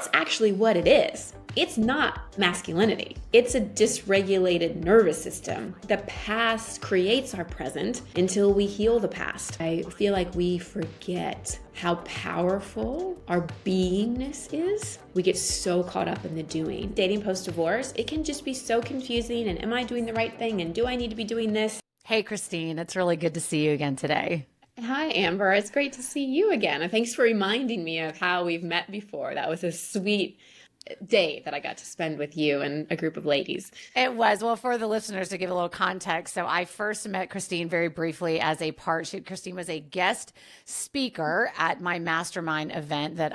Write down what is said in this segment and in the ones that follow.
that's actually what it is. It's not masculinity. It's a dysregulated nervous system. The past creates our present until we heal the past. I feel like we forget how powerful our beingness is. We get so caught up in the doing. Dating post-divorce, it can just be so confusing. And am I doing the right thing? And do I need to be doing this? Hey, Christine, it's really good to see you again today. Hi, Amber. It's great to see you again. And thanks for reminding me of how we've met before. That was a sweet day that I got to spend with you and a group of ladies. It was. Well, for the listeners, to give a little context, so I first met Christine very briefly as a Christine was a guest speaker at my mastermind event that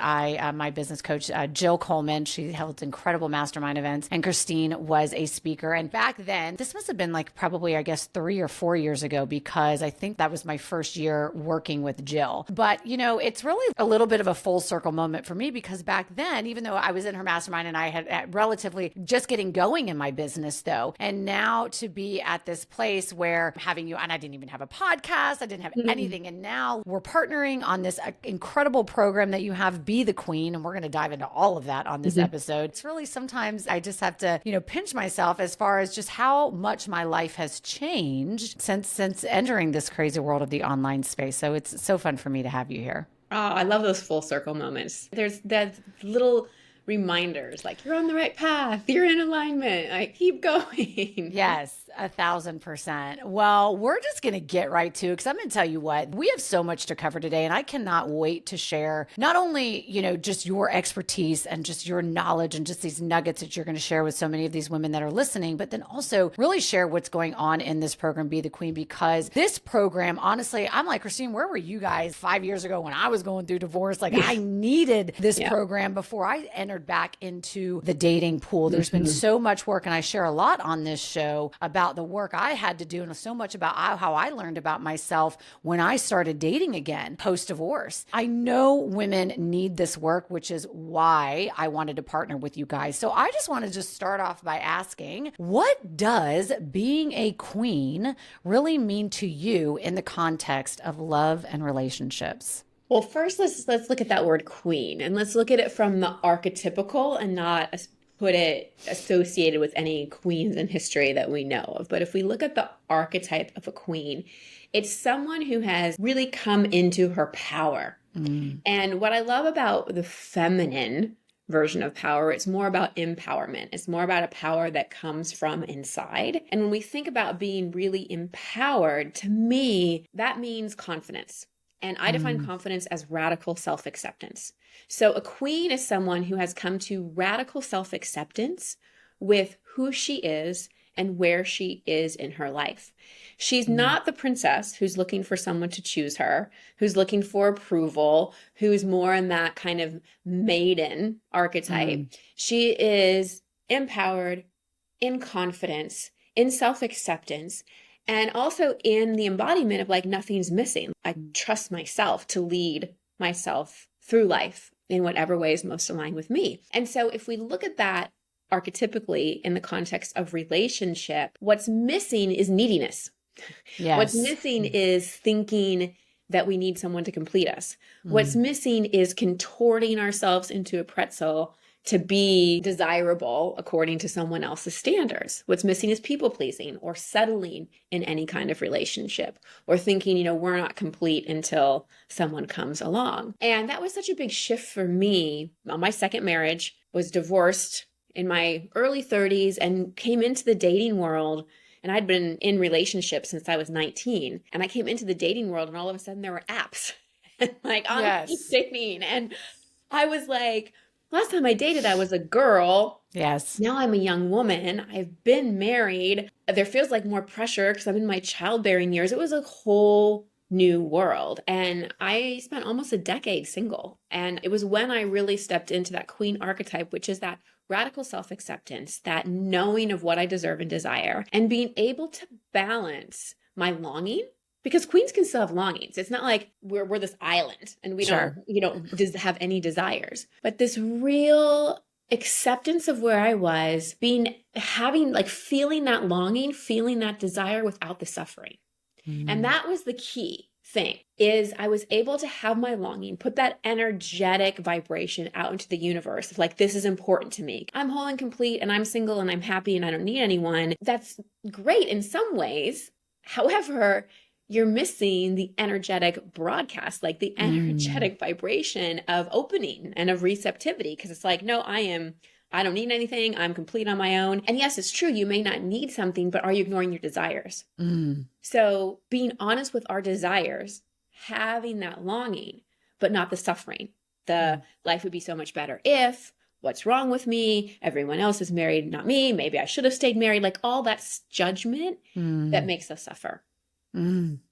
my business coach, Jill Coleman, she held incredible mastermind events, and Christine was a speaker. And back then, this must have been like probably, I guess, 3 or 4 years ago, because I think that was my first year working with Jill. But, it's really a little bit of a full circle moment for me, because back then, even though I was in her mastermind and I had relatively just getting going in my business though. And now to be at this place where having you, and I didn't even have a podcast, I didn't have anything. And now we're partnering on this incredible program that you have, Be the Queen. And we're going to dive into all of that on this episode. It's really, sometimes I just have to, pinch myself as far as just how much my life has changed since entering this crazy world of the online space. So it's so fun for me to have you here. Oh, I love those full circle moments. There's that little reminders, like you're on the right path, you're in alignment, like keep going. Yes, 1,000%. Well, we're just going to get right to it, because I'm going to tell you what, we have so much to cover today, and I cannot wait to share not only, just your expertise and just your knowledge and just these nuggets that you're going to share with so many of these women that are listening, but then also really share what's going on in this program, Be the Queen, because this program, honestly, I'm like, Christine, where were you guys 5 years ago when I was going through divorce? Like I needed this program before I entered back into the dating pool. There's been so much work, and I share a lot on this show about the work I had to do, and so much about how I learned about myself when I started dating again post-divorce. I know women need this work, which is why I wanted to partner with you guys. So I just want to start off by asking, what does being a queen really mean to you in the context of love and relationships? Well, first, let's look at that word queen, and let's look at it from the archetypical and not put it associated with any queens in history that we know of. But if we look at the archetype of a queen, it's someone who has really come into her power. And what I love about the feminine version of power, it's more about empowerment. It's more about a power that comes from inside. And when we think about being really empowered, to me, that means confidence. And I define confidence as radical self-acceptance. So a queen is someone who has come to radical self-acceptance with who she is and where she is in her life. She's not the princess who's looking for someone to choose her, who's looking for approval, who's more in that kind of maiden archetype. She is empowered, in confidence, in self-acceptance, and also in the embodiment of like nothing's missing. I trust myself to lead myself through life in whatever way is most aligned with me. And so if we look at that archetypically in the context of relationship, what's missing is neediness. Yes. What's missing is thinking that we need someone to complete us. What's missing is contorting ourselves into a pretzel to be desirable according to someone else's standards. What's missing is people pleasing or settling in any kind of relationship or thinking, we're not complete until someone comes along. And that was such a big shift for me. My second marriage, was divorced in my early 30s and came into the dating world. And I'd been in relationships since I was 19. And I came into the dating world and all of a sudden there were apps like on dating. And I was like, last time I dated, I was a girl. Yes. Now I'm a young woman. I've been married. There feels like more pressure because I'm in my childbearing years. It was a whole new world. And I spent almost a decade single. And it was when I really stepped into that queen archetype, which is that radical self-acceptance, that knowing of what I deserve and desire, and being able to balance my longing. Because queens can still have longings. It's not like we're this island and we don't have any desires. But this real acceptance of where I was, having feeling that longing, feeling that desire without the suffering. And that was the key thing is I was able to have my longing, put that energetic vibration out into the universe of like, this is important to me. I'm whole and complete and I'm single and I'm happy and I don't need anyone. That's great in some ways. However, you're missing the energetic broadcast, like the energetic vibration of opening and of receptivity. Because it's like, no, I don't need anything. I'm complete on my own. And yes, it's true. You may not need something, but are you ignoring your desires? So being honest with our desires, having that longing, but not the suffering. The life would be so much better if, what's wrong with me? Everyone else is married, not me. Maybe I should have stayed married. Like all that judgment that makes us suffer.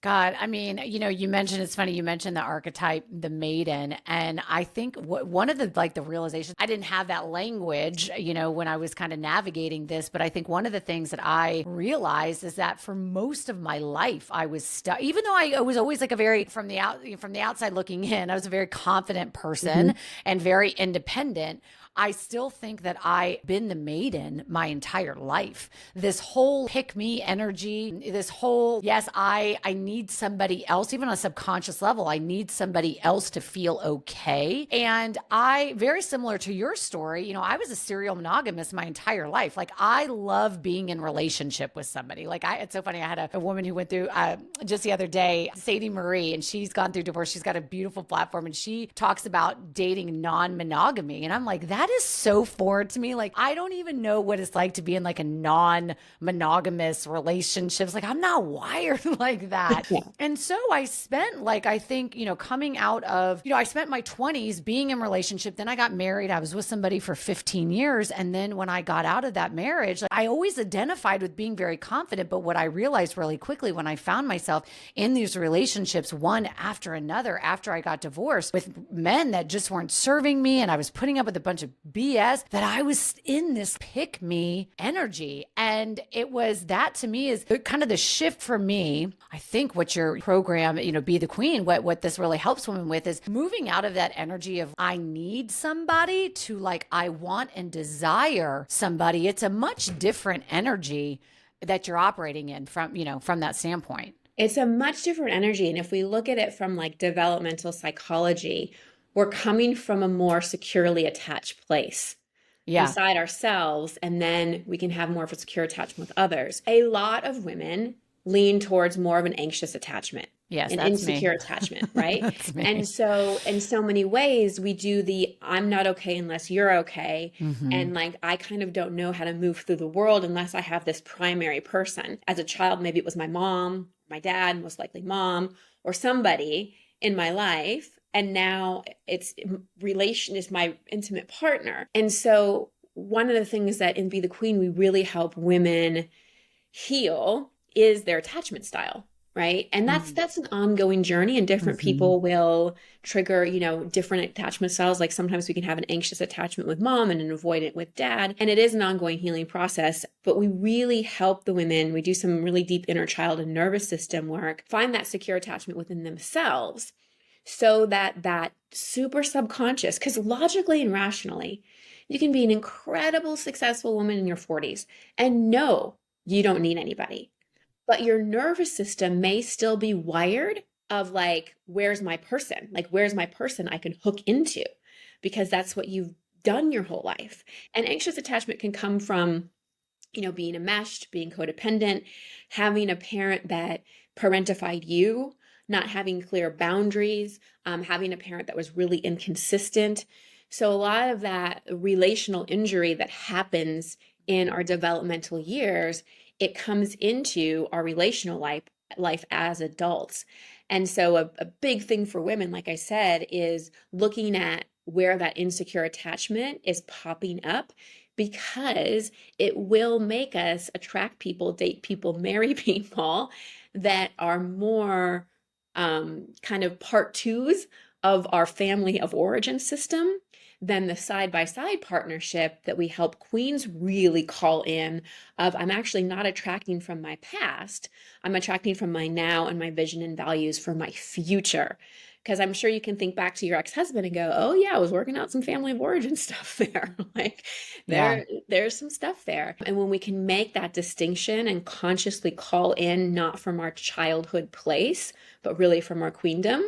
God, I mean, you mentioned, it's funny, you mentioned the archetype, the maiden. And I think one of the realizations, I didn't have that language, when I was kind of navigating this, but I think one of the things that I realized is that for most of my life, I was stuck, even though I was always like from the outside looking in, I was a very confident person and very independent. I still think that I've been the maiden my entire life. This whole pick me energy, this whole, yes, I need somebody else, even on a subconscious level, I need somebody else to feel okay. And very similar to your story, I was a serial monogamist my entire life. Like I love being in relationship with somebody. It's so funny. I had a woman who went through just the other day, Sadie Marie, and she's gone through divorce. She's got a beautiful platform and she talks about dating non-monogamy. And I'm like, that is so foreign to me. Like, I don't even know what it's like to be in like a non-monogamous relationships. Like, I'm not wired like that. Yeah. And so I spent I think, coming out of, I spent my 20s being in relationship. Then I got married. I was with somebody for 15 years. And then when I got out of that marriage, I always identified with being very confident. But what I realized really quickly when I found myself in these relationships, one after another, after I got divorced with men that just weren't serving me, and I was putting up with a bunch of BS, that I was in this pick me energy. And it was that, to me, is kind of the shift for me. I think what your program, Be the Queen, what this really helps women with is moving out of that energy of I need somebody to like I want and desire somebody. It's a much different energy that you're operating in from that standpoint. It's a much different energy. And if we look at it from like developmental psychology, we're coming from a more securely attached place inside ourselves, and then we can have more of a secure attachment with others. A lot of women lean towards more of an anxious attachment. Yes, an that's insecure me. attachment, right? That's me. And so in so many ways, we do the I'm not okay unless you're okay. And like, I kind of don't know how to move through the world unless I have this primary person. As a child, maybe it was my mom, my dad, most likely mom, or somebody in my life. And now relation is my intimate partner. And so one of the things that in Be the Queen, we really help women heal is their attachment style. Right. And that's an ongoing journey, and different people will trigger, different attachment styles. Like sometimes we can have an anxious attachment with mom and an avoidant with dad. And it is an ongoing healing process, but we really help the women. We do some really deep inner child and nervous system work, find that secure attachment within themselves so that super subconscious, because logically and rationally, you can be an incredible, successful woman in your 40s and no, you don't need anybody. But your nervous system may still be wired of like, where's my person? Like, where's my person I can hook into? Because that's what you've done your whole life. And anxious attachment can come from, being enmeshed, being codependent, having a parent that parentified you, not having clear boundaries, having a parent that was really inconsistent. So a lot of that relational injury that happens in our developmental years, it comes into our relational life as adults. And so a big thing for women, like I said, is looking at where that insecure attachment is popping up, because it will make us attract people, date people, marry people that are more kind of part twos of our family of origin system than the side-by-side partnership that we help queens really call in of, I'm actually not attracting from my past. I'm attracting from my now and my vision and values for my future. Because I'm sure you can think back to your ex-husband and go, oh yeah, I was working out some family of origin stuff there. Like Yeah. there's some stuff there. And when we can make that distinction and consciously call in not from our childhood place, but really from our queendom,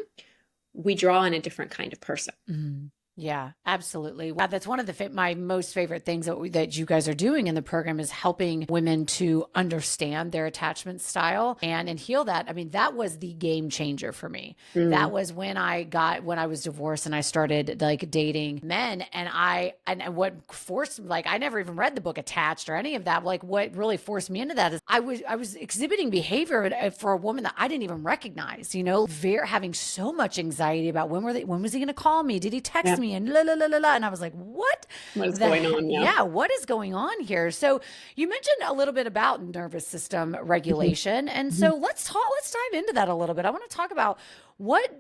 we draw in a different kind of person. Mhm. Yeah, absolutely. Wow, that's one of my most favorite things that you guys are doing in the program is helping women to understand their attachment style and heal that. I mean, that was the game changer for me. That Mm, was when I was divorced and I started like dating men, and what forced, like, I never even read the book Attached or any of that. Like, what really forced me into that is I was exhibiting behavior for a woman that I didn't even recognize, having so much anxiety about when was he going to call me? Did he text yeah. me? And la la la la la. And I was like, what What is going on now? yeah, what is going on here? So you mentioned a little bit about nervous system Mhm. regulation. And Mhm. so let's dive into that a little bit. I want to talk about what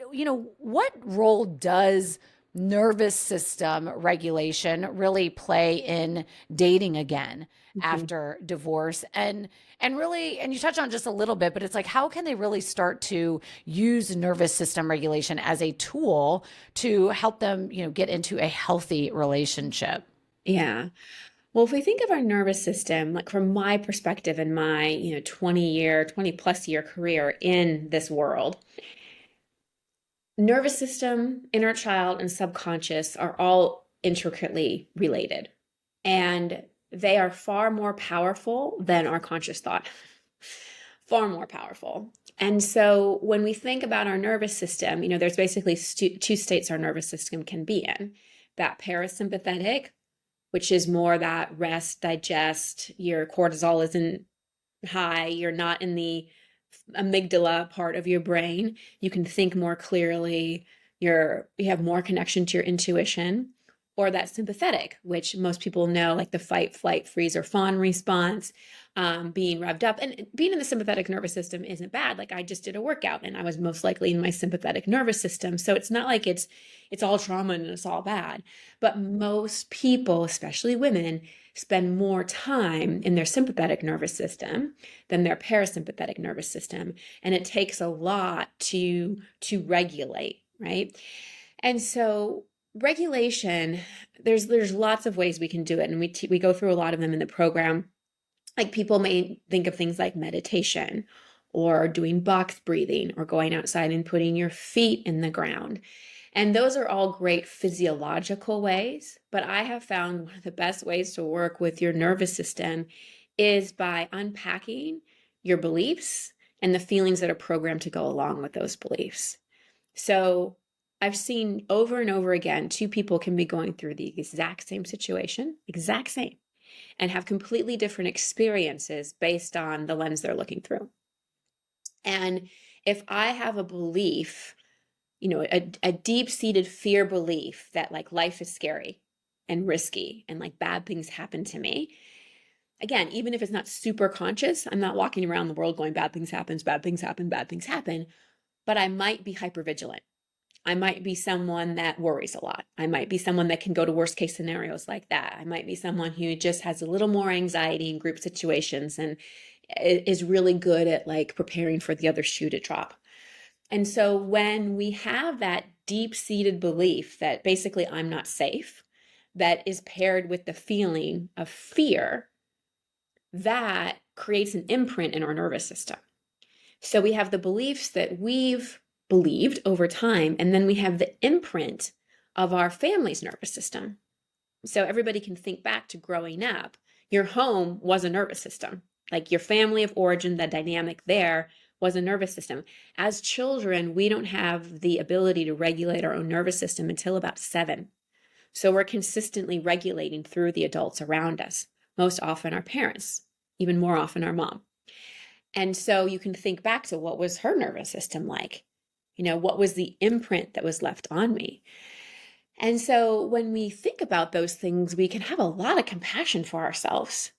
role does nervous system regulation really play in dating again Mhm. after divorce, and you touch on just a little bit, but it's like, how can they really start to use nervous system regulation as a tool to help them get into a healthy relationship? Yeah. Well, if we think of our nervous system, like from my perspective and my, 20 plus year career in this world, nervous system, inner child, and subconscious are all intricately related. And they are far more powerful than our conscious thought. Far more powerful. And so when we think about our nervous system, there's basically two states our nervous system can be in: that parasympathetic, which is more that rest, digest, your cortisol isn't high, you're not in the amygdala part of your brain, you can think more clearly, you have more connection to your intuition. Or that sympathetic, which most people know, like the fight, flight, freeze, or fawn response, being revved up. And being in the sympathetic nervous system isn't bad. Like I just did a workout and I was most likely in my sympathetic nervous system. So it's not like it's all trauma and it's all bad. But most people, especially women, spend more time in their sympathetic nervous system than their parasympathetic nervous system, and it takes a lot to regulate, right? And so regulation, there's lots of ways we can do it, and we go through a lot of them in the program. Like people may think of things like meditation or doing box breathing or going outside and putting your feet in the ground. And those are all great physiological ways, but I have found one of the best ways to work with your nervous system is by unpacking your beliefs and the feelings that are programmed to go along with those beliefs. So I've seen over and over again, two people can be going through the exact same situation, exact same, and have completely different experiences based on the lens they're looking through. And if I have a belief, a deep-seated fear belief that like life is scary and risky and like bad things happen to me, again, even if it's not super conscious, I'm not walking around the world going bad things happen, bad things happen, bad things happen, but I might be hypervigilant. I might be someone that worries a lot. I might be someone that can go to worst case scenarios like that. I might be someone who just has a little more anxiety in group situations and is really good at like preparing for the other shoe to drop. And so when we have that deep-seated belief that basically I'm not safe, that is paired with the feeling of fear, that creates an imprint in our nervous system. So we have the beliefs that we've believed over time, and then we have the imprint of our family's nervous system. So everybody can think back to growing up. Your home was a nervous system. Like your family of origin, the dynamic there was a nervous system. As children, we don't have the ability to regulate our own nervous system until about 7. So we're consistently regulating through the adults around us, most often our parents, even more often our mom. And so you can think back to what was her nervous system like? What was the imprint that was left on me? And so when we think about those things, we can have a lot of compassion for ourselves,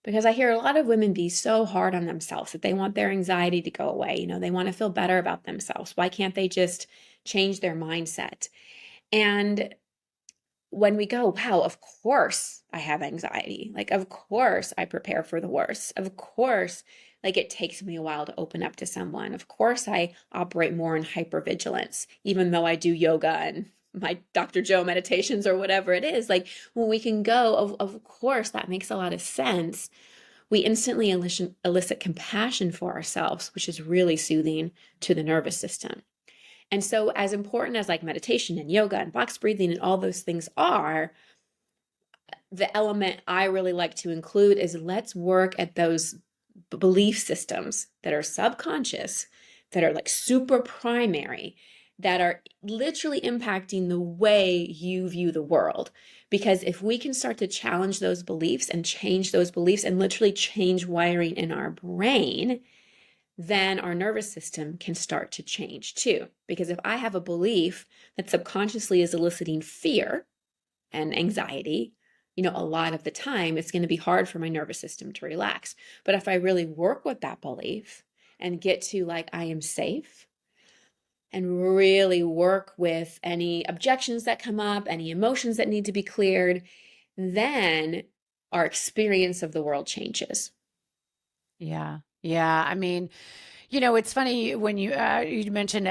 because I hear a lot of women be so hard on themselves that they want their anxiety to go away. They want to feel better about themselves. Why can't they just change their mindset? And when we go, wow, of course I have anxiety. Like, of course I prepare for the worst. Of course, Like it takes me a while to open up to someone. Of course, I operate more in hypervigilance, even though I do yoga and my Dr. Joe meditations or whatever it is. Like when we can go, of course, that makes a lot of sense. We instantly elicit compassion for ourselves, which is really soothing to the nervous system. And so, as important as like meditation and yoga and box breathing and all those things are, the element I really like to include is let's work at those belief systems that are subconscious, that are like super primary, that are literally impacting the way you view the world. Because if we can start to challenge those beliefs and change those beliefs and literally change wiring in our brain, then our nervous system can start to change too. Because if I have a belief that subconsciously is eliciting fear and anxiety, a lot of the time it's going to be hard for my nervous system to relax. But if I really work with that belief and get to like, I am safe, and really work with any objections that come up, any emotions that need to be cleared, then our experience of the world changes. Yeah. Yeah. I mean, it's funny when you mentioned,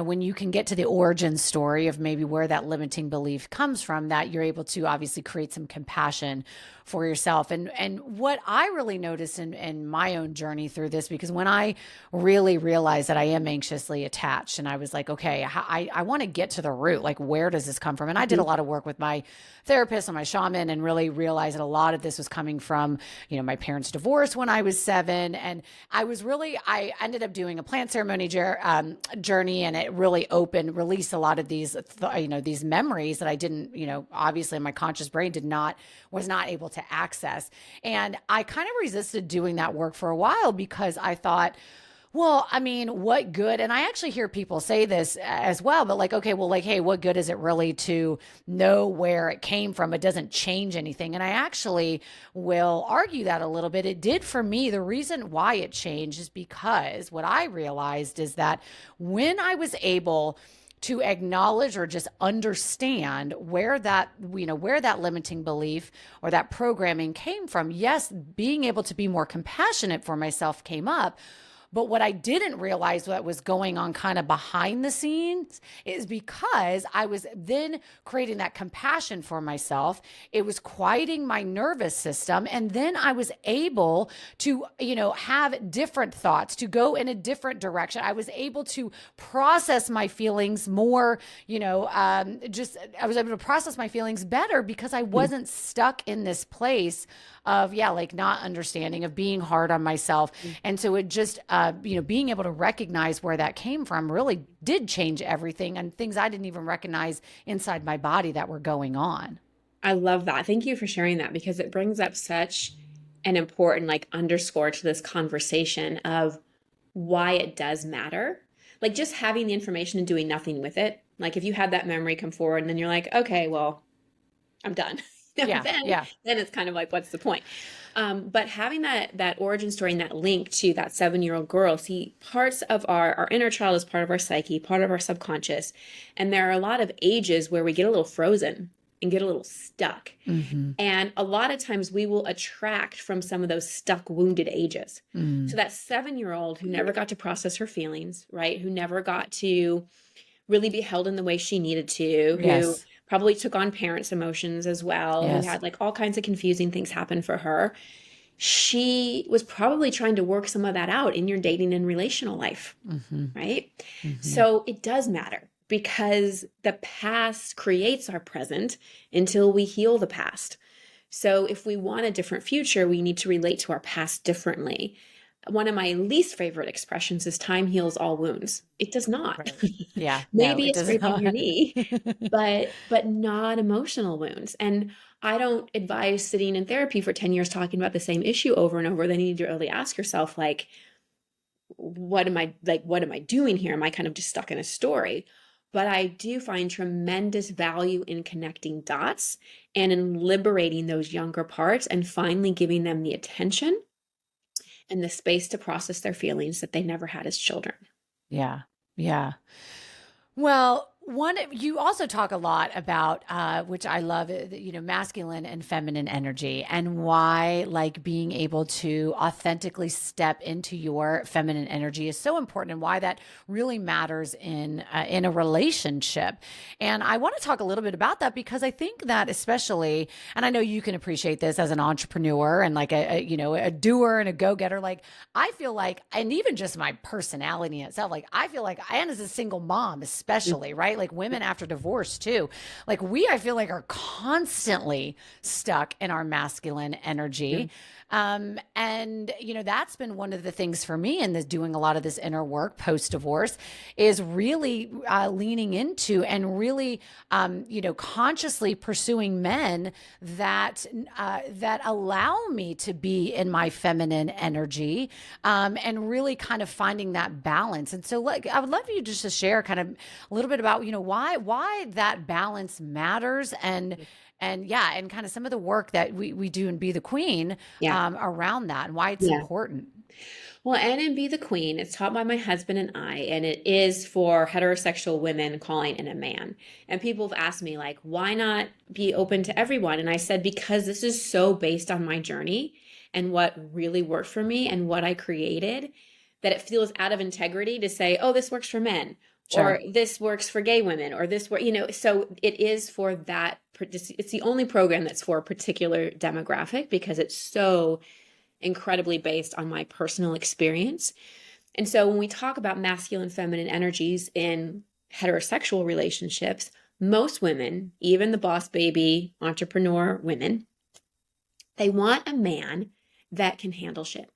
when you can get to the origin story of maybe where that limiting belief comes from, that you're able to obviously create some compassion for yourself. And what I really noticed in my own journey through this, because when I really realized that I am anxiously attached, and I was like, okay, I want to get to the root, like where does this come from? And I did a lot of work with my therapist and my shaman, and really realized that a lot of this was coming from, my parents' divorce when I was 7, and I ended up doing a plant ceremony journey, and it really released a lot of these memories that I didn't, obviously my conscious brain was not able to access. And I kind of resisted doing that work for a while because I thought, well, I mean, what good? And I actually hear people say this as well, but like, okay, well, like, hey, what good is it really to know where it came from? It doesn't change anything. And I actually will argue that a little bit. It did for me. The reason why it changed is because what I realized is that when I was able to acknowledge or just understand where that limiting belief or that programming came from, yes, being able to be more compassionate for myself came up. But what I didn't realize what was going on kind of behind the scenes is because I was then creating that compassion for myself. It was quieting my nervous system. And then I was able to, have different thoughts, to go in a different direction. I was able to process my feelings more, I was able to process my feelings better because I wasn't stuck in this place of, like not understanding, of being hard on myself. And so it just, being able to recognize where that came from really did change everything, and things I didn't even recognize inside my body that were going on. I love that. Thank you for sharing that, because it brings up such an important like underscore to this conversation of why it does matter. Like just having the information and doing nothing with it. Like if you had that memory come forward and then you're like, okay, well, I'm done. Yeah, then it's kind of like, what's the point? But having that origin story and that link to that 7-year-old girl, see, parts of our inner child is part of our psyche, part of our subconscious. And there are a lot of ages where we get a little frozen and get a little stuck. Mm-hmm. And a lot of times we will attract from some of those stuck, wounded ages. So that 7-year-old who never got to process her feelings, right? Who never got to really be held in the way she needed to, who probably took on parents' emotions as well, who had like all kinds of confusing things happen for her. She was probably trying to work some of that out in your dating and relational life, right? So it does matter, because the past creates our present until we heal the past. So if we want a different future, we need to relate to our past differently. One of my least favorite expressions is time heals all wounds. It does not. Right. Yeah. Maybe no, it's scraping your knee, but not emotional wounds. And I don't advise sitting in therapy for 10 years talking about the same issue over and over. Then you need to really ask yourself, like, what am I doing here? Am I kind of just stuck in a story? But I do find tremendous value in connecting dots and in liberating those younger parts and finally giving them the attention and the space to process their feelings that they never had as children. Yeah. Yeah. Well, One, you also talk a lot about, which I love, masculine and feminine energy, and why like being able to authentically step into your feminine energy is so important, and why that really matters in a relationship. And I want to talk a little bit about that because I think that especially, and I know you can appreciate this as an entrepreneur and like a doer and a go getter. Like I feel like, and even just my personality in itself, like I feel like, and as a single mom, especially, right? Like women after divorce too, like I feel like are constantly stuck in our masculine energy. And that's been one of the things for me in this doing a lot of this inner work post divorce is really leaning into and really, consciously pursuing men that allow me to be in my feminine energy, and really kind of finding that balance. And so, like, I would love you just to share kind of a little bit about why that balance matters, and kind of some of the work that we do in Be the Queen Yeah. around that, and why it's Yeah. important. Well, N and Be the Queen, it's taught by my husband and I, and it is for heterosexual women calling in a man. And people have asked me, like, why not be open to everyone? And I said, because this is so based on my journey and what really worked for me and what I created, that it feels out of integrity to say, oh, this works for men, Sure. or this works for gay women, or this work, so it is for that. It's the only program that's for a particular demographic because it's so incredibly based on my personal experience. And so when we talk about masculine, feminine energies in heterosexual relationships, most women, even the boss baby entrepreneur women, they want a man that can handle shit.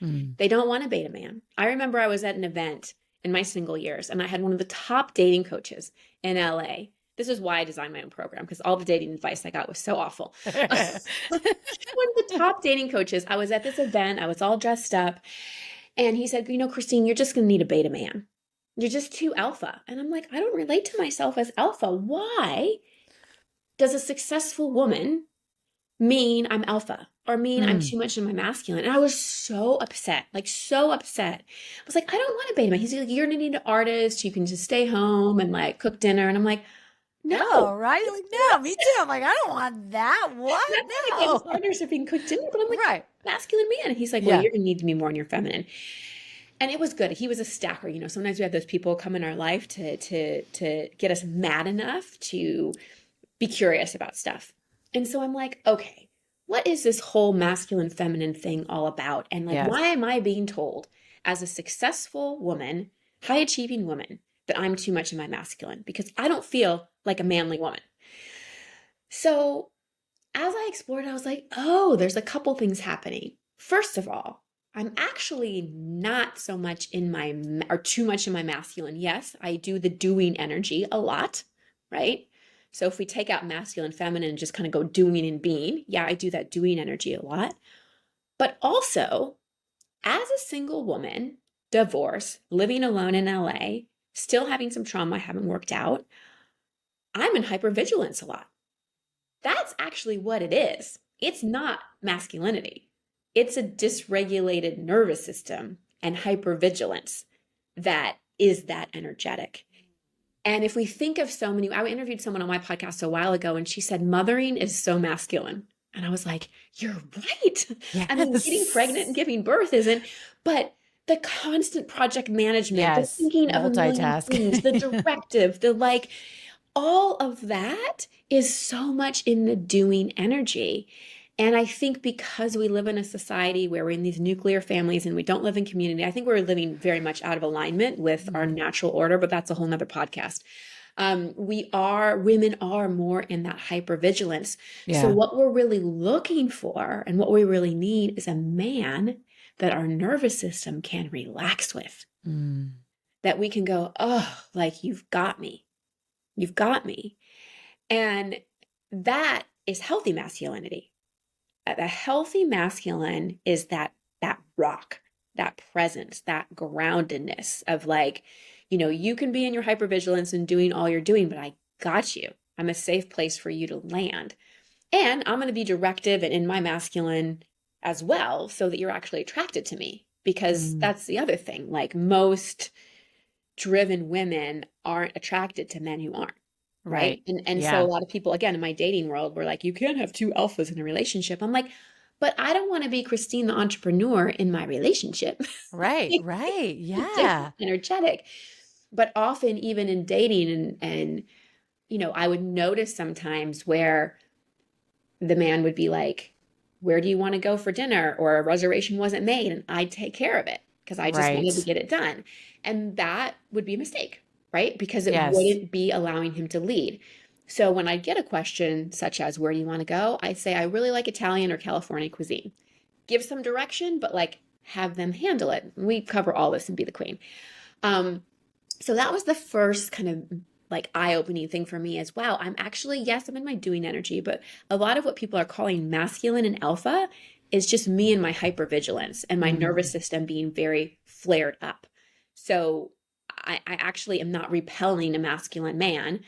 They don't want a beta man. I remember I was at an event in my single years and I had one of the top dating coaches in LA. This is why I designed my own program, because all the dating advice I got was so awful. One of the top dating coaches, I was at this event, I was all dressed up, and he said, Christine, you're just going to need a beta man. You're just too alpha. And I'm like, I don't relate to myself as alpha. Why does a successful woman mean I'm alpha or mean I'm too much in my masculine? And I was so upset, like so upset. I was like, I don't want a beta man. He's like, you're going to need an artist. You can just stay home and like cook dinner. And I'm like, no. Oh, right? Like, no, me too. I'm like, I don't want that. What? Not No. partners are being cooked dinner, but I'm like, Right. masculine man. And he's like, well, you're going to need to be more in your feminine. And it was good. He was a stacker. Sometimes we have those people come in our life to get us mad enough to be curious about stuff. And so I'm like, okay, what is this whole masculine feminine thing all about? And like, why am I being told as a successful woman, high achieving woman, that I'm too much in my masculine? Because I don't feel like a manly woman. So as I explored, I was like, oh, there's a couple things happening. First of all, I'm actually not so much or too much in my masculine. Yes, I do the doing energy a lot, right? So if we take out masculine, feminine, and just kind of go doing and being, yeah, I do that doing energy a lot. But also, as a single woman, divorced, living alone in LA, still having some trauma I haven't worked out, I'm in hypervigilance a lot. That's actually what it is. It's not masculinity. It's a dysregulated nervous system and hypervigilance that is that energetic. And if we think of I interviewed someone on my podcast a while ago, and she said, mothering is so masculine. And I was like, you're right. Yes. I mean, getting pregnant and giving birth isn't, but the constant project management, the thinking of a million things, the directive, all of that is so much in the doing energy. And I think because we live in a society where we're in these nuclear families and we don't live in community, I think we're living very much out of alignment with our natural order, but that's a whole nother podcast. Women are more in that hypervigilance. Yeah. So what we're really looking for and what we really need is a man that our nervous system can relax with, that we can go, oh, like, you've got me. You've got me. And that is healthy masculinity. A healthy masculine is that rock, that presence, that groundedness of like, you can be in your hypervigilance and doing all you're doing, but I got you. I'm a safe place for you to land. And I'm going to be directive and in my masculine as well, so that you're actually attracted to me. Because that's the other thing. Like most driven women aren't attracted to men who aren't. Right. Right. And so a Yeah. lot of people, again, in my dating world, were like, you can't have two alphas in a relationship. I'm like, but I don't want to be Christine the entrepreneur in my relationship. Right. Right. It's different Yeah. energetic. But often even in dating and I would notice sometimes where the man would be like, where do you want to go for dinner? Or a reservation wasn't made and I'd take care of it because I just wanted to Right. get it done. And that would be a mistake, right? Because it Yes. wouldn't be allowing him to lead. So when I get a question such as, where do you want to go? I say, I really like Italian or California cuisine. Give some direction, but like have them handle it. We cover all this and be the queen. Um, so that was the first kind of like eye-opening thing for me, as wow, I'm actually, yes, I'm in my doing energy, but a lot of what people are calling masculine and alpha is just me and my hypervigilance and my nervous Mm. system being very flared up. So I actually am not repelling a masculine man.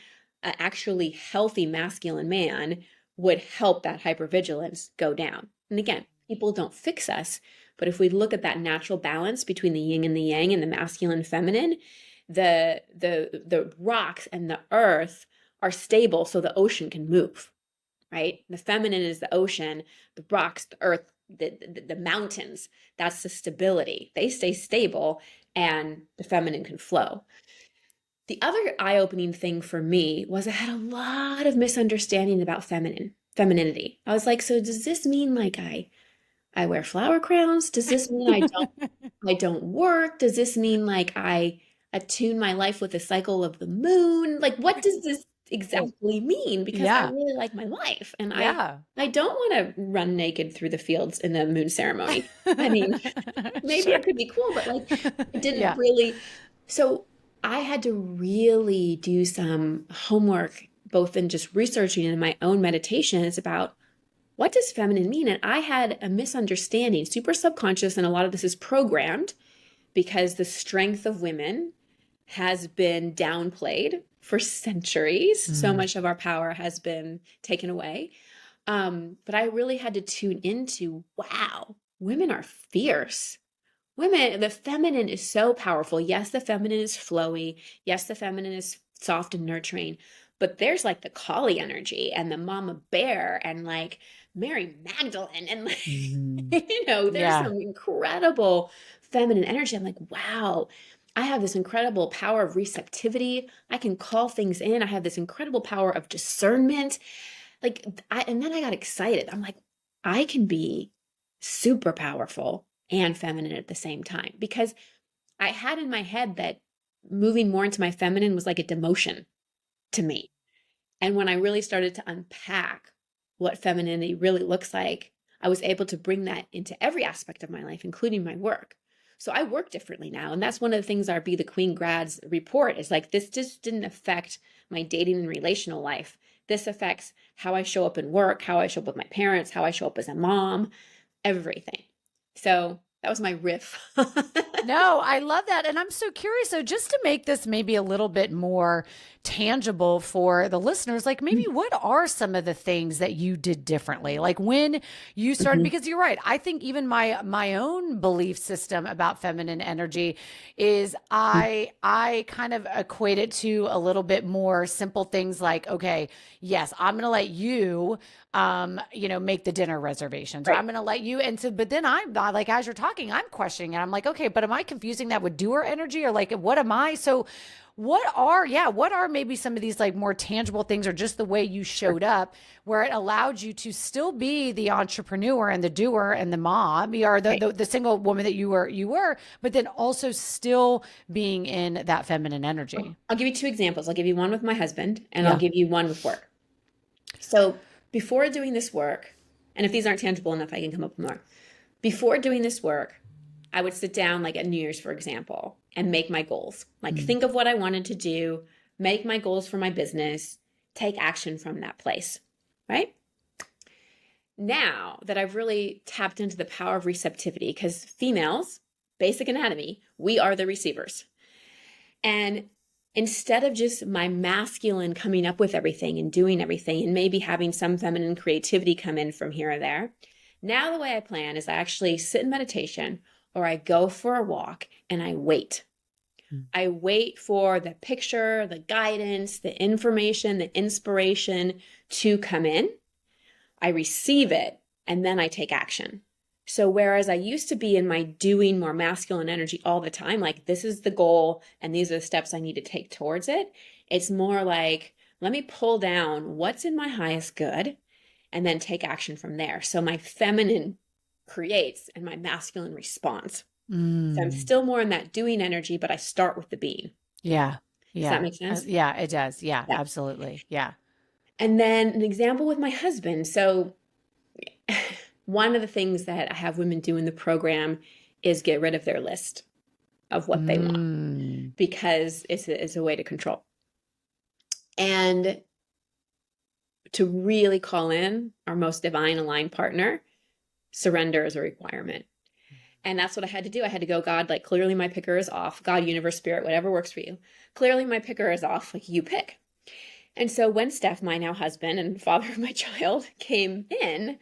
Actually healthy masculine man would help that hypervigilance go down. And again, people don't fix us, but if we look at that natural balance between the yin and the yang and the masculine and feminine, the rocks and the earth are stable so the ocean can move, right? The feminine is the ocean, the rocks, the earth, the mountains, that's the stability. They stay stable and the feminine can flow. The other eye-opening thing for me was I had a lot of misunderstanding about femininity. I was like, so does this mean like I wear flower crowns? Does this mean I don't work? Does this mean like I attune my life with the cycle of the moon? Like what does this exactly mean? Because I Yeah. really like my life and I Yeah. I don't want to run naked through the fields in a moon ceremony. I mean, maybe Sure. it could be cool, but like it didn't Yeah. really. So I had to really do some homework, both in just researching and in my own meditations about what does feminine mean? And I had a misunderstanding, super subconscious, and a lot of this is programmed because the strength of women has been downplayed for centuries. So Mm. much of our power has been taken away. But I really had to tune into, wow, women are fierce. Women, the feminine is so powerful. Yes, the feminine is flowy. Yes, the feminine is soft and nurturing. But there's like the Kali energy and the mama bear and like Mary Magdalene and like, Mhm. there's Yeah. some incredible feminine energy. I'm like, wow, I have this incredible power of receptivity. I can call things in. I have this incredible power of discernment. Like and then I got excited. I'm like, I can be super powerful and feminine at the same time because I had in my head that moving more into my feminine was like a demotion to me. And when I really started to unpack what femininity really looks like, I was able to bring that into every aspect of my life, including my work. So I work differently now. And that's one of the things our Be the Queen grads report is like, this just didn't affect my dating and relational life. This affects how I show up in work, how I show up with my parents, how I show up as a mom, everything. So that was my riff. No, I love that. And I'm so curious. So, just to make this maybe a little bit more tangible for the listeners, like maybe what are some of the things that you did differently? Like when you started, Mhm. because you're right. I think even my own belief system about feminine energy is I kind of equate it to a little bit more simple things like, okay, yes, I'm gonna let you make the dinner reservations, or Right. I'm going to let you. And so, but then I'm like, as you're talking, I'm questioning it. I'm like, okay, but am I confusing that with doer energy or like, what am I? So, what are maybe some of these like more tangible things or just the way you Sure. showed up where it allowed you to still be the entrepreneur and the doer and the mom or the, Right. the, the single woman that you were, but then also still being in that feminine energy? I'll give you two examples. I'll give you one with my husband and I'll Yeah. give you one with work. So before doing this work, and if these aren't tangible enough, I can come up with more. Before doing this work, I would sit down, like at New Year's, for example, and make my goals. Like Mm. think of what I wanted to do, make my goals for my business, take action from that place, right? Now that I've really tapped into the power of receptivity, because females, basic anatomy, we are the receivers. And instead of just my masculine coming up with everything and doing everything and maybe having some feminine creativity come in from here or there, now the way I plan is I actually sit in meditation or I go for a walk and I wait. I wait for the picture, the guidance, the information, the inspiration to come in. I receive it, and then I take action. So whereas I used to be in my doing, more masculine energy all the time, like this is the goal and these are the steps I need to take towards it, it's more like, let me pull down what's in my highest good and then take action from there. So my feminine creates and my masculine responds. So I'm still more in that doing energy, but I start with the being. Yeah. Does Yeah. that make sense? Yeah, it does. Yeah, Yeah. absolutely. Yeah. And then an example with my husband. So one of the things that I have women do in the program is get rid of their list of what they want, because it's a way to control. And to really call in our most divine aligned partner, surrender is a requirement. And that's what I had to do. I had to go, God, like clearly my picker is off. God, universe, spirit, whatever works for you. Clearly my picker is off. Like you pick. And so when Steph, my now husband and father of my child, came in,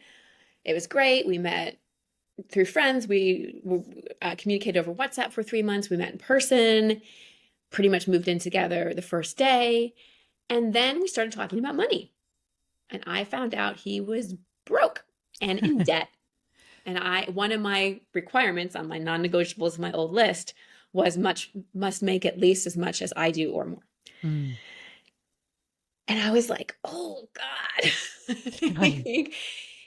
it was great. We met through friends. We communicated over WhatsApp for 3 months. We met in person, pretty much moved in together the first day. And then we started talking about money. And I found out he was broke and in debt. And one of my requirements on my non-negotiables, my old list, was must make at least as much as I do or more. And I was like, oh God, like,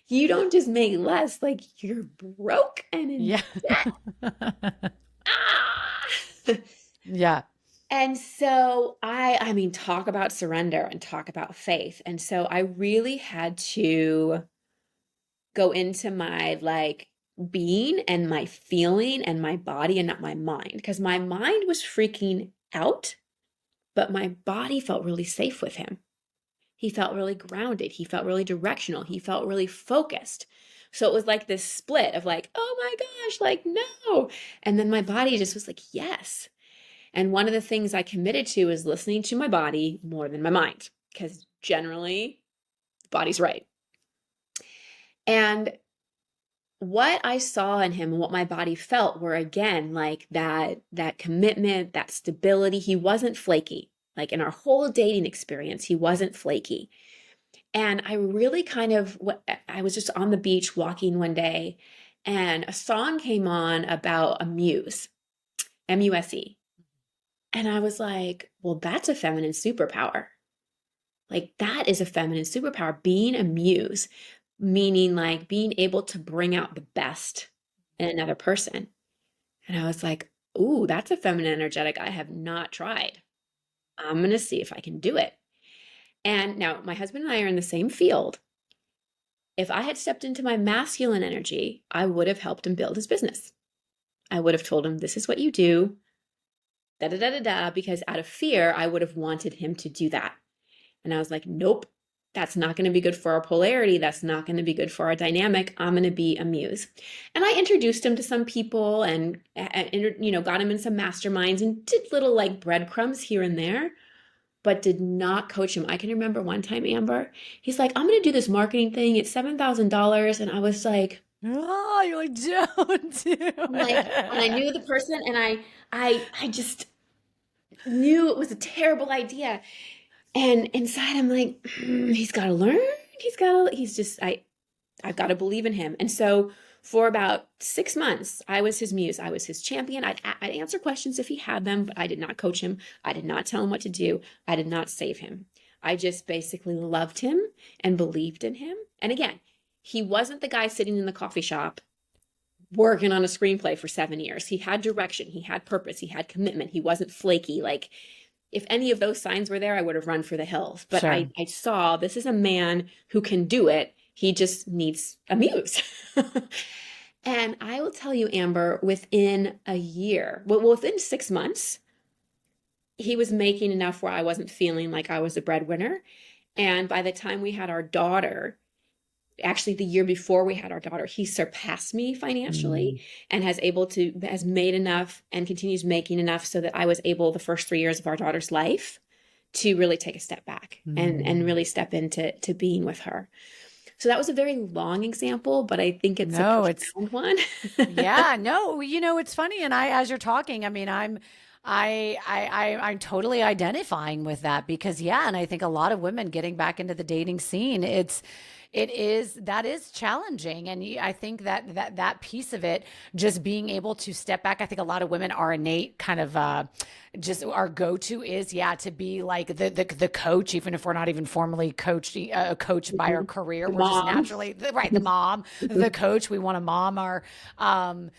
you don't just make less, like you're broke and in debt. Yeah. And so I mean, talk about surrender and talk about faith. And so I really had to go into my like being and my feeling and my body and not my mind, because my mind was freaking out, but my body felt really safe with him. He felt really grounded. He felt really directional. He felt really focused. So it was like this split of like, oh my gosh, like no. And then my body just was like, yes. And one of the things I committed to is listening to my body more than my mind, because generally the body's right. And what I saw in him and what my body felt were, again, like that commitment, that stability. He wasn't flaky. Like in our whole dating experience, he wasn't flaky. And I really I was just on the beach walking one day, and a song came on about a muse, M-U-S-E. And I was like, well, that's a feminine superpower. Like that is a feminine superpower, being a muse, meaning like being able to bring out the best in another person. And I was like, ooh, that's a feminine energetic I have not tried. I'm going to see if I can do it. And now my husband and I are in the same field. If I had stepped into my masculine energy, I would have helped him build his business. I would have told him, this is what you do, da da da da da, because out of fear, I would have wanted him to do that. And I was like, nope, that's not going to be good for our polarity. That's not going to be good for our dynamic. I'm going to be a muse. And I introduced him to some people and got him in some masterminds and did little like breadcrumbs here and there, but did not coach him. I can remember one time, Amber, he's like, I'm going to do this marketing thing. It's $7,000. And I was like, oh, you're like, don't do it. Like, and I knew the person, and I just knew it was a terrible idea. And inside I'm like, he's got to learn. I've got to believe in him. And so for about 6 months, I was his muse. I was his champion. I'd answer questions if he had them, but I did not coach him. I did not tell him what to do. I did not save him. I just basically loved him and believed in him. And again, he wasn't the guy sitting in the coffee shop working on a screenplay for 7 years. He had direction. He had purpose. He had commitment. He wasn't flaky. Like, if any of those signs were there, I would have run for the hills. But sure. I saw this is a man who can do it. He just needs a muse. And I will tell you, Amber, within 6 months, he was making enough where I wasn't feeling like I was a breadwinner. And by the time we had our daughter, actually the year before we had our daughter, he surpassed me financially and has made enough and continues making enough so that I was able, the first 3 years of our daughter's life, to really take a step back and really step into being with her. So that was a very long example, but I think it's a profound one. Yeah, no, it's funny. And as you're talking, I mean, I'm totally identifying with that because yeah, and I think a lot of women getting back into the dating scene, that is challenging, and I think that piece of it, just being able to step back. I think a lot of women are innate kind of just our go-to is to be like the coach, even if we're not even formally coached by our career. The We're just mom. naturally the mom, the coach. We want to mom our our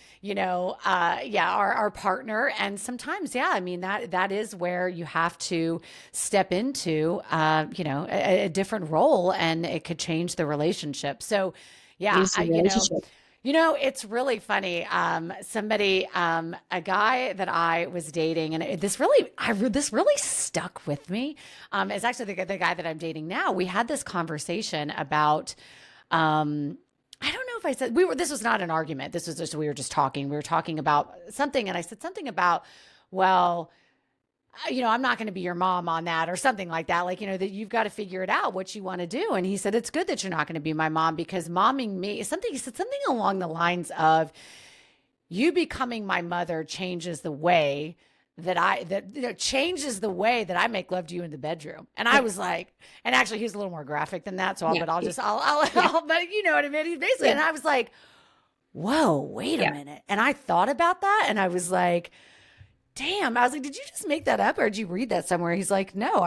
partner. And sometimes I mean that is where you have to step into a different role, and it could change the relationship. So yeah, Use the relationship. it's really funny. A guy that I was dating, and this really stuck with me. It's actually the guy that I'm dating now. We had this conversation about, I don't know if I said this was not an argument. This was just, we were just talking. We were talking about something, and I said something about, well, I'm not going to be your mom on that or something like that. Like, that you've got to figure it out what you want to do. And he said, it's good that you're not going to be my mom because momming me he said something along the lines of, you becoming my mother changes the way changes the way that I make love to you in the bedroom. And I was like, and actually he's a little more graphic than that. So but you know what I mean? He's basically, and I was like, whoa, wait a minute. And I thought about that, and I was like, damn. I was like, did you just make that up or did you read that somewhere? He's like, no,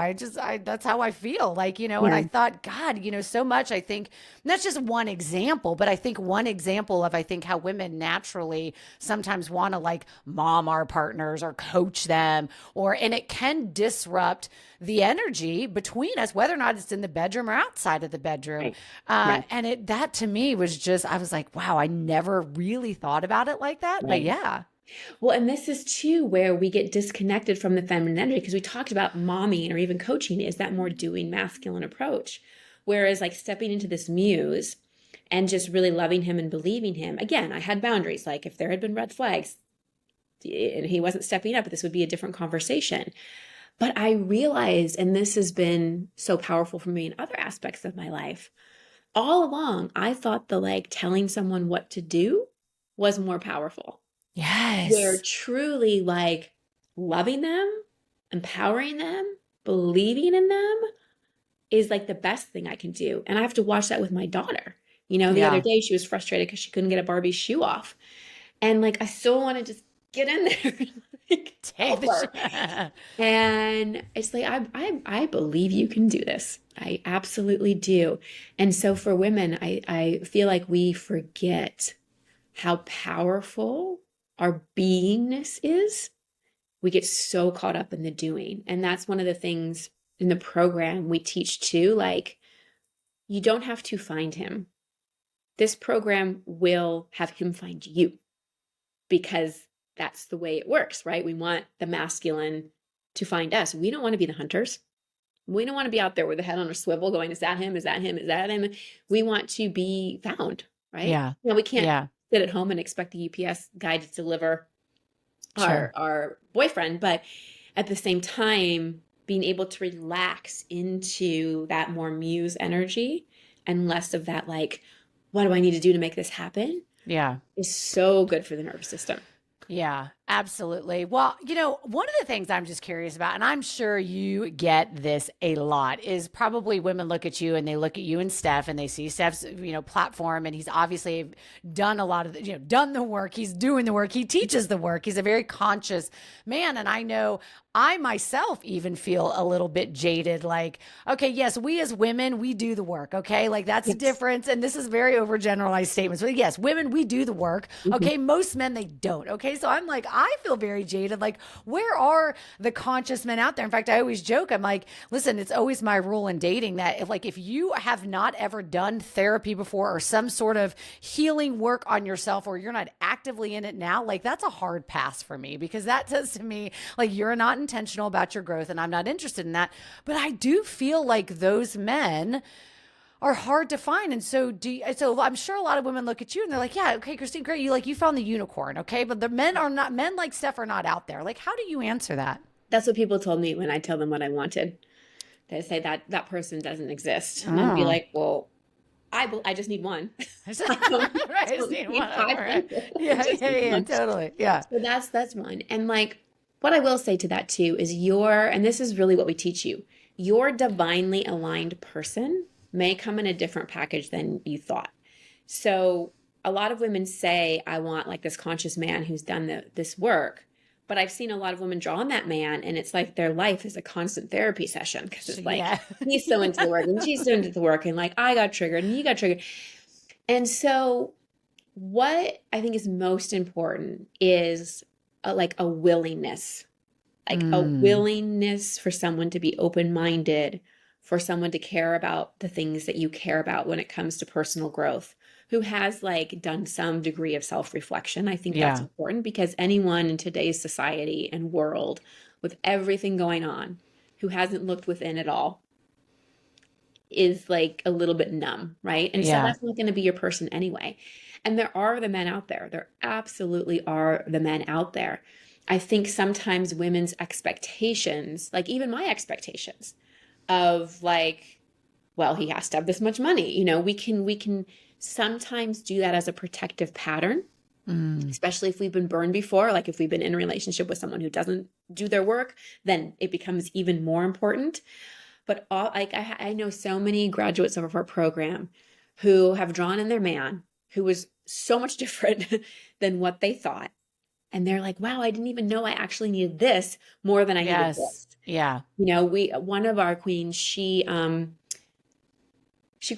that's how I feel. Like, and I thought, God, so much, I think that's just one example, but I think one example of, how women naturally sometimes want to like mom our partners or coach them, and it can disrupt the energy between us, whether or not it's in the bedroom or outside of the bedroom. And that to me was just, I was like, wow, I never really thought about it like that. But yeah. Well, and this is too where we get disconnected from the feminine energy, because we talked about momming or even coaching is that more doing masculine approach. Whereas like stepping into this muse and just really loving him and believing him. Again, I had boundaries. Like if there had been red flags and he wasn't stepping up, this would be a different conversation. But I realized, and this has been so powerful for me in other aspects of my life, all along, I thought the like telling someone what to do was more powerful. Yes. Where truly like loving them, empowering them, believing in them is like the best thing I can do. And I have to watch that with my daughter. The other day she was frustrated because she couldn't get a Barbie shoe off. And like, I still want to just get in there. Like, take the and it's like, I believe you can do this. I absolutely do. And so for women, I feel like we forget how powerful our beingness is. We get so caught up in the doing. And that's one of the things in the program we teach too. Like, you don't have to find him. This program will have him find you, because that's the way it works, right? We want the masculine to find us. We don't want to be the hunters. We don't want to be out there with the head on a swivel going, is that him? Is that him? Is that him? We want to be found, right? Yeah. We can't sit at home and expect the UPS guy to deliver our boyfriend. But at the same time, being able to relax into that more muse energy and less of that, like, what do I need to do to make this happen? Yeah. Is so good for the nervous system. Yeah, absolutely. Well, one of the things I'm just curious about, and I'm sure you get this a lot, is probably women look at you and they look at you and Steph and they see Steph's, platform, and he's obviously done a lot of, done the work. He's doing the work. He teaches the work. He's a very conscious man. And I know I myself even feel a little bit jaded. Like, okay, yes, we as women, we do the work. Okay. Like that's the difference. And this is very overgeneralized statements, but yes, women, we do the work. Okay. Most men, they don't. Okay. So I'm like, I feel very jaded. Like, where are the conscious men out there? In fact, I always joke, I'm like, listen, it's always my rule in dating that if you have not ever done therapy before or some sort of healing work on yourself, or you're not actively in it now, like that's a hard pass for me, because that says to me, like, you're not intentional about your growth and I'm not interested in that. But I do feel like those men are hard to find. And so I'm sure a lot of women look at you and they're like, yeah, okay, Christine, great. You found the unicorn. Okay. But the men like Steph are not out there. Like, how do you answer that? That's what people told me when I tell them what I wanted. They say that person doesn't exist. And I'd be like, well, I just need one. Right, I just need one. Right. Yeah, totally. Yeah. So that's one. And like, what I will say to that too is and this is really what we teach you, your divinely aligned person may come in a different package than you thought. So a lot of women say, I want like this conscious man who's done this work. But I've seen a lot of women draw on that man, and it's like their life is a constant therapy session because it's like he's so into the work and she's so into the work, and like I got triggered and you got triggered. And so what I think is most important is like a willingness, a willingness for someone to be open-minded, for someone to care about the things that you care about when it comes to personal growth, who has like done some degree of self-reflection. I think that's important because anyone in today's society and world with everything going on who hasn't looked within at all is like a little bit numb, right? And so that's not going to be your person anyway. And there are the men out there. There absolutely are the men out there. I think sometimes women's expectations, like even my expectations of like, well, he has to have this much money. We can sometimes do that as a protective pattern, especially if we've been burned before. Like if we've been in a relationship with someone who doesn't do their work, then it becomes even more important. But I know so many graduates of our program who have drawn in their man who was so much different than what they thought. And they're like, wow, I didn't even know I actually needed this more than I needed this. Yeah. One of our queens, she grew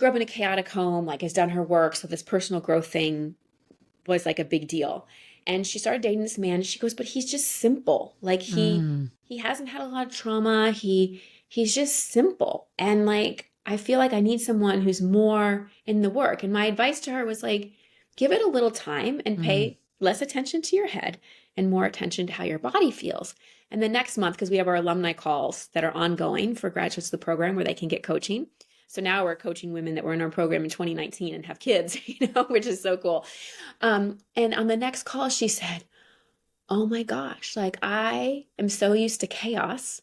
up in a chaotic home, like has done her work. So this personal growth thing was like a big deal. And she started dating this man. And she goes, but he's just simple. Like he hasn't had a lot of trauma. He's just simple. And like, I feel like I need someone who's more in the work. And my advice to her was like, give it a little time and pay less attention to your head and more attention to how your body feels. And the next month, because we have our alumni calls that are ongoing for graduates of the program where they can get coaching. So now we're coaching women that were in our program in 2019 and have kids, which is so cool. And on the next call, she said, oh my gosh, like I am so used to chaos.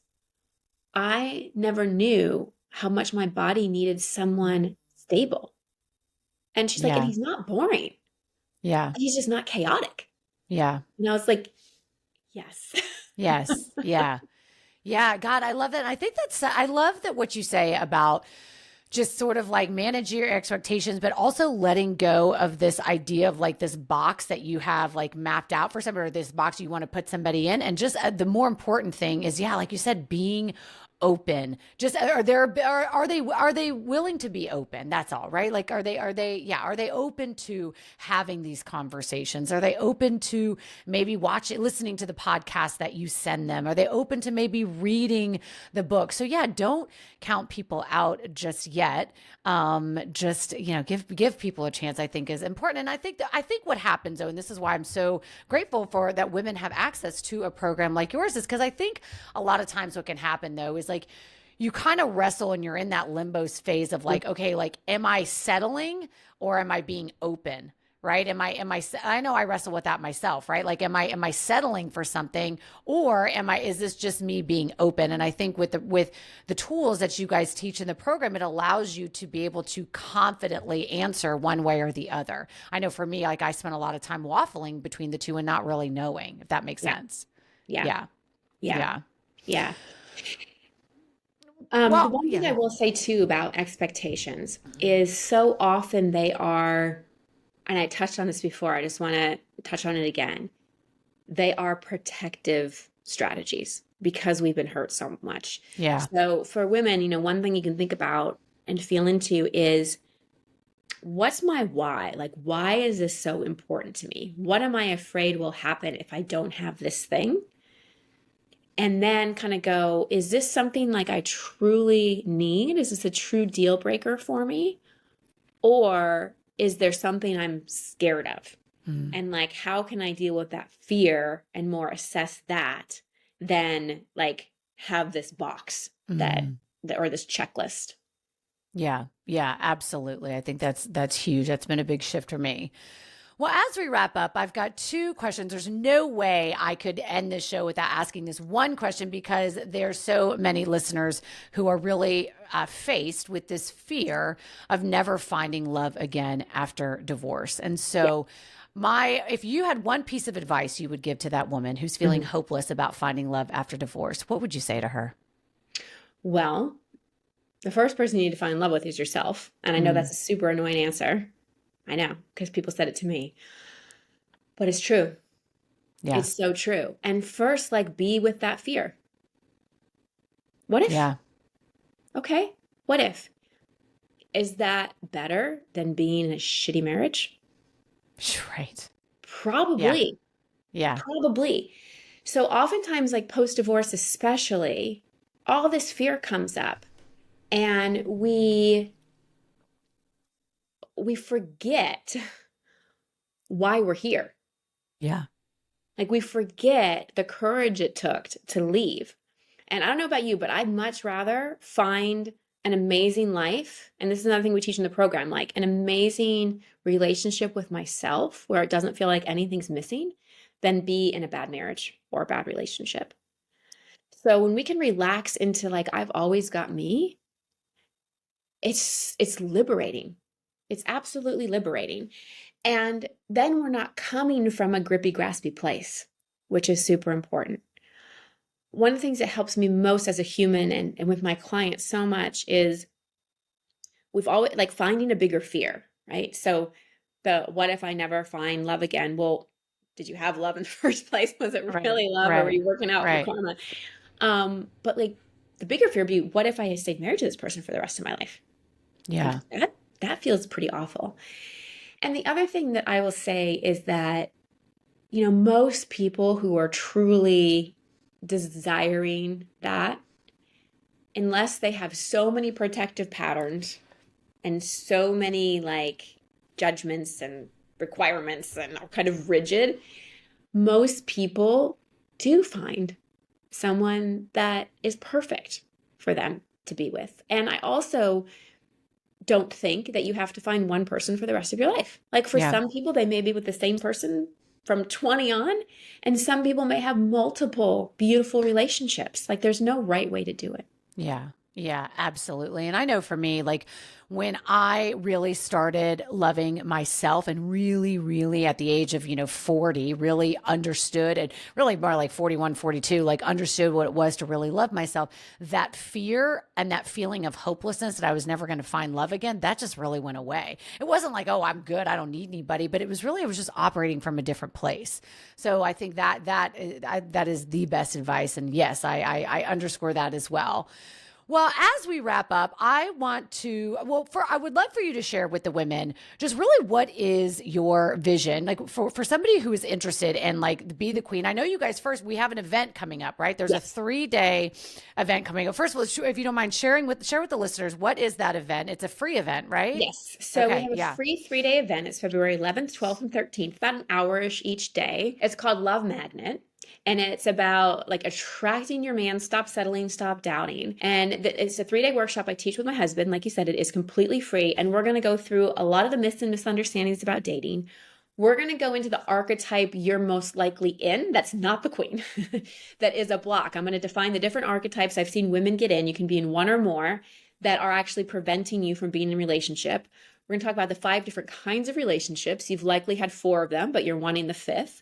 I never knew how much my body needed someone stable. And she's like, and he's not boring. Yeah. He's just not chaotic. Yeah. And I was like, yes. Yes. Yeah. Yeah. God, I love that. And I love that what you say about just sort of like manage your expectations, but also letting go of this idea of like this box that you have like mapped out for somebody, or this box you want to put somebody in. And just the more important thing is, like you said, being open. Just are they willing to be open? That's all, right? Like are they open to having these conversations? Are they open to maybe listening to the podcast that you send them? Are they open to maybe reading the book? So don't count people out just yet. Just give people a chance, I think is important. And I think what happens though, and this is why I'm so grateful for that women have access to a program like yours, is because I think a lot of times what can happen though is like you kind of wrestle and you're in that limbo phase of like, okay, like, am I settling or am I being open? Right? I know I wrestle with that myself, right? Like, am I settling for something, or is this just me being open? And I think with the tools that you guys teach in the program, it allows you to be able to confidently answer one way or the other. I know for me, like I spent a lot of time waffling between the two and not really knowing, if that makes sense. Yeah. The one thing I will say too about expectations is so often they are, and I touched on this before, I just want to touch on it again. They are protective strategies because we've been hurt so much. Yeah. So for women, one thing you can think about and feel into is, what's my why? Like, why is this so important to me? What am I afraid will happen if I don't have this thing? And then kind of go, is this something like I truly need? Is this a true deal breaker for me? Or is there something I'm scared of? And like, how can I deal with that fear and more assess that than like have this box that or this checklist? Yeah, absolutely. I think that's huge. That's been a big shift for me. Well, as we wrap up, I've got two questions. There's no way I could end this show without asking this one question because there's so many listeners who are really faced with this fear of never finding love again after divorce. And so, if you had one piece of advice you would give to that woman who's feeling hopeless about finding love after divorce, what would you say to her? Well, the first person you need to find love with is yourself. And I know that's a super annoying answer. I know, because people said it to me. But it's true. Yeah. It's so true. And first, like, be with that fear. What if? Yeah. Okay. What if? Is that better than being in a shitty marriage? Right. Probably. Yeah. Probably. So oftentimes, like post-divorce especially, all this fear comes up and we forget why we're here. Yeah. Like we forget the courage it took to leave. And I don't know about you, but I'd much rather find an amazing life. And this is another thing we teach in the program, like an amazing relationship with myself where it doesn't feel like anything's missing than be in a bad marriage or a bad relationship. So when we can relax into like, I've always got me, it's liberating. It's absolutely liberating. And then we're not coming from a grippy, graspy place, which is super important. One of the things that helps me most as a human and with my clients so much is we've always like finding a bigger fear, right? So the what if I never find love again? Well, did you have love in the first place? Was it really love or were you working out for karma? But like the bigger fear would be, what if I stayed married to this person for the rest of my life? Yeah. That feels pretty awful. And the other thing that I will say is that, most people who are truly desiring that, unless they have so many protective patterns and so many like judgments and requirements and are kind of rigid, most people do find someone that is perfect for them to be with. And I also don't think that you have to find one person for the rest of your life. Like for some people, they may be with the same person from 20 on, and some people may have multiple beautiful relationships. Like there's no right way to do it. Yeah. Yeah, absolutely. And I know for me, like when I really started loving myself and really, really at the age of, 40, really understood and really more like 41, 42, like understood what it was to really love myself, that fear and that feeling of hopelessness that I was never going to find love again, that just really went away. It wasn't like, oh, I'm good, I don't need anybody, but it was just operating from a different place. So I think that is the best advice. And yes, I underscore that as well. Well, as we wrap up, I would love for you to share with the women just really what is your vision, like for somebody who is interested in like Be the Queen. I know you guys we have an event coming up, right? There's a 3-day event coming up. First of all, if you don't mind share with the listeners, what is that event? It's a free event, right? Yes. So we have a free 3-day event. It's February 11th, 12th, and 13th, about an hour-ish each day. It's called Love Magnet. And it's about like attracting your man, stop settling, stop doubting. And it's a 3-day workshop I teach with my husband. Like you said, it is completely free. And we're going to go through a lot of the myths and misunderstandings about dating. We're going to go into the archetype you're most likely in. That's not the queen. That is a block. I'm going to define the different archetypes I've seen women get in. You can be in one or more that are actually preventing you from being in a relationship. We're going to talk about the 5 different kinds of relationships. You've likely had 4 of them, but you're wanting the 5th.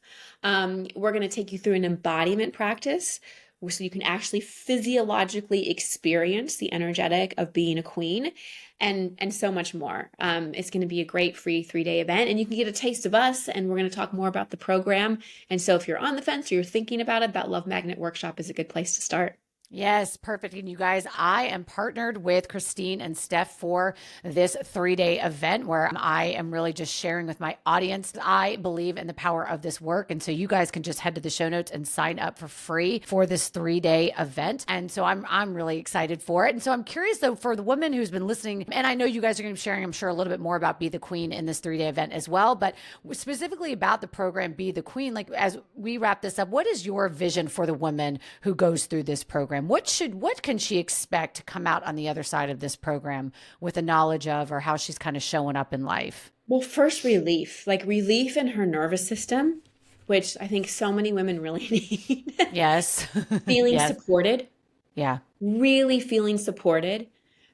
We're going to take you through an embodiment practice so you can actually physiologically experience the energetic of being a queen and so much more. It's going to be a great free 3-day event, and you can get a taste of us, and we're going to talk more about the program. And so if you're on the fence or you're thinking about it, that Love Magnet workshop is a good place to start. Yes, perfect. And you guys, I am partnered with Christine and Steph for this 3-day event where I am really just sharing with my audience. I believe in the power of this work. And so you guys can just head to the show notes and sign up for free for this 3-day event. And so I'm really excited for it. And so I'm curious though, for the woman who's been listening, and I know you guys are going to be sharing, I'm sure, a little bit more about Be the Queen in this 3-day event as well, but specifically about the program Be the Queen, like as we wrap this up, what is your vision for the woman who goes through this program? What can she expect to come out on the other side of this program with a knowledge of, or how she's kind of showing up in life? Well, first relief, like relief in her nervous system, which I think so many women really need. Yes. Feeling Yes. supported, Yeah. really feeling supported,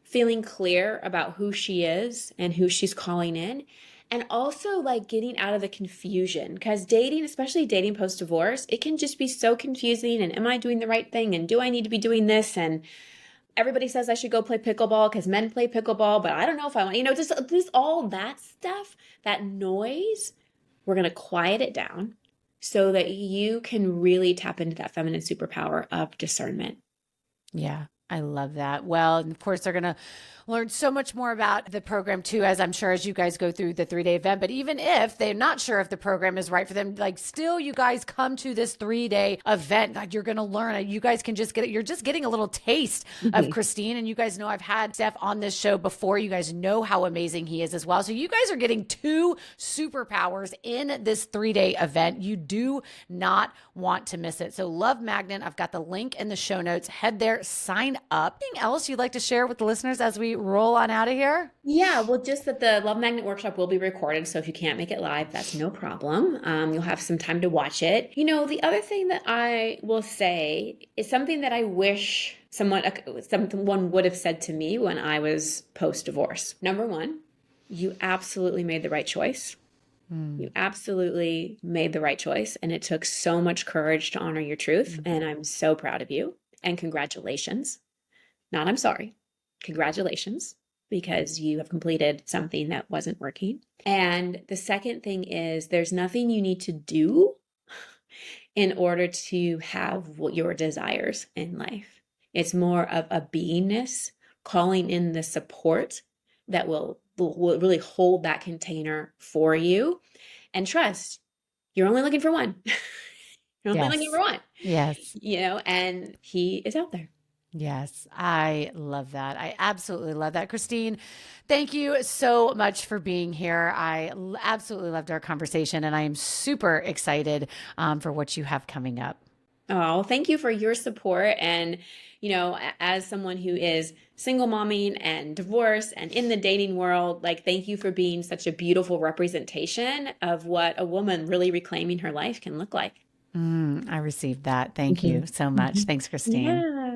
feeling clear about who she is and who she's calling in. And also like getting out of the confusion because dating, especially dating post divorce, it can just be so confusing. And am I doing the right thing? And do I need to be doing this? And everybody says I should go play pickleball because men play pickleball, but I don't know if I want, just all that stuff, that noise. We're going to quiet it down so that you can really tap into that feminine superpower of discernment. Yeah, I love that. Well, and of course, they're going to learn so much more about the program too, as I'm sure as you guys go through the 3-day event. But even if they're not sure if the program is right for them, like still, you guys come to this 3-day event. Like you're going to learn. You guys can just get it. You're just getting a little taste of Christine. And you guys know I've had Steph on this show before. You guys know how amazing he is as well. So you guys are getting 2 superpowers in this 3-day event. You do not want to miss it. So Love Magnet, I've got the link in the show notes. Head there, sign up. Anything else you'd like to share with the listeners as we roll on out of here? Yeah, well, just that the Love Magnet workshop will be recorded. So if you can't make it live, that's no problem. You'll have some time to watch it. The other thing that I will say is something that I wish someone would have said to me when I was post divorce. Number one, you absolutely made the right choice. You absolutely made the right choice. And it took so much courage to honor your truth. And I'm so proud of you. And congratulations. Not I'm sorry. Congratulations, because you have completed something that wasn't working. And the second thing is there's nothing you need to do in order to have your desires in life. It's more of a beingness, calling in the support that will really hold that container for you. And trust, you're only looking for one. You're only looking for one. Yes. And he is out there. Yes, I love that. I absolutely love that. Christine, thank you so much for being here. I absolutely loved our conversation, and I am super excited for what you have coming up. Oh, thank you for your support. And, as someone who is single momming and divorced and in the dating world, like, thank you for being such a beautiful representation of what a woman really reclaiming her life can look like. I received that. Thank you so much. Thanks, Christine. Yeah.